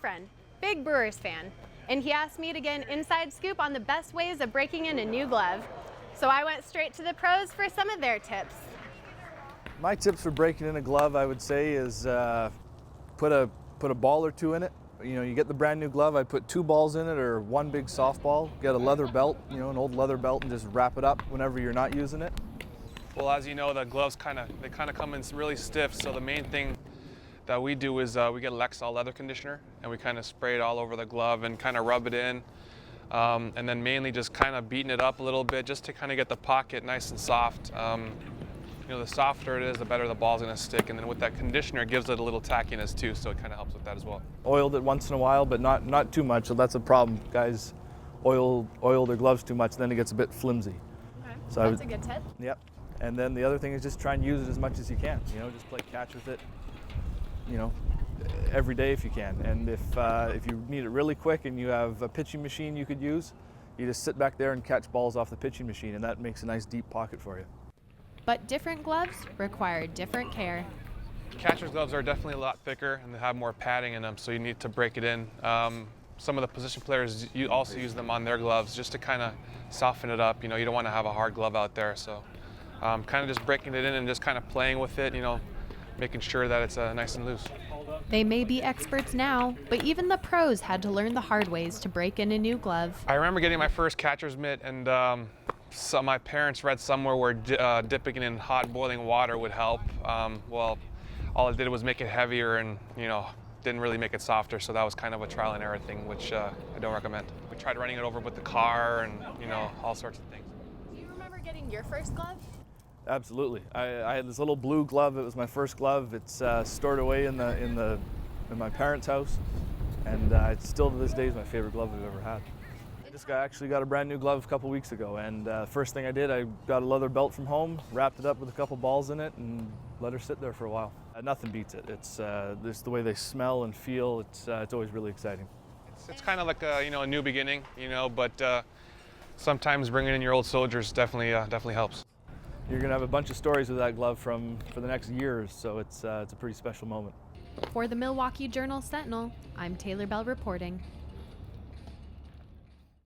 friend, big Brewers fan, and he asked me to get an inside scoop on the best ways of breaking in a new glove. So I went straight to the pros for some of their tips. My tips for breaking in a glove, I would say, is put a ball or two in it. You know, you get the brand new glove, I'd put 2 balls in it or 1 big softball. Get a leather belt, you know, an old leather belt, and just wrap it up whenever you're not using it. Well, as you know, the gloves kind of come in really stiff, so the main thing that we do is we get Lexol leather conditioner, and we kind of spray it all over the glove and kind of rub it in, and then mainly just kind of beating it up a little bit just to kind of get the pocket nice and soft. You know, the softer it is, the better the ball's going to stick, and then with that conditioner, it gives it a little tackiness too, so it kind of helps with that as well. Oiled it once in a while, but not too much, so that's a problem. Guys oil their gloves too much, then it gets a bit flimsy. Okay. So That's a good tip. Yep. And then the other thing is just try and use it as much as you can. You know, just play catch with it, you know, every day if you can. And if you need it really quick and you have a pitching machine you could use, you just sit back there and catch balls off the pitching machine, and that makes a nice deep pocket for you. But different gloves require different care. Catcher's gloves are definitely a lot thicker and they have more padding in them, so you need to break it in. Some of the position players also use them on their gloves just to kind of soften it up. You know, you don't want to have a hard glove out there, so kind of just breaking it in and just kind of playing with it, you know, making sure that it's nice and loose. They may be experts now, but even the pros had to learn the hard ways to break in a new glove. I remember getting my first catcher's mitt, and so my parents read somewhere where dipping it in hot boiling water would help. Well, all it did was make it heavier and, you know, didn't really make it softer, so that was kind of a trial and error thing, which I don't recommend. We tried running it over with the car and, you know, all sorts of things. Do you remember getting your first glove? Absolutely. I had this little blue glove. It was my first glove. It's stored away in my parents' house, and it's still to this day is my favorite glove I've ever had. This guy actually got a brand new glove a couple weeks ago, and first thing I did, I got a leather belt from home, wrapped it up with a couple balls in it, and let her sit there for a while. Nothing beats it. It's just the way they smell and feel. It's always really exciting. It's kind of like a, you know, a new beginning, you know, but sometimes bringing in your old soldiers definitely helps. You're gonna have a bunch of stories with that glove for the next years, so it's a pretty special moment. For the Milwaukee Journal Sentinel, I'm Tayler Bell reporting.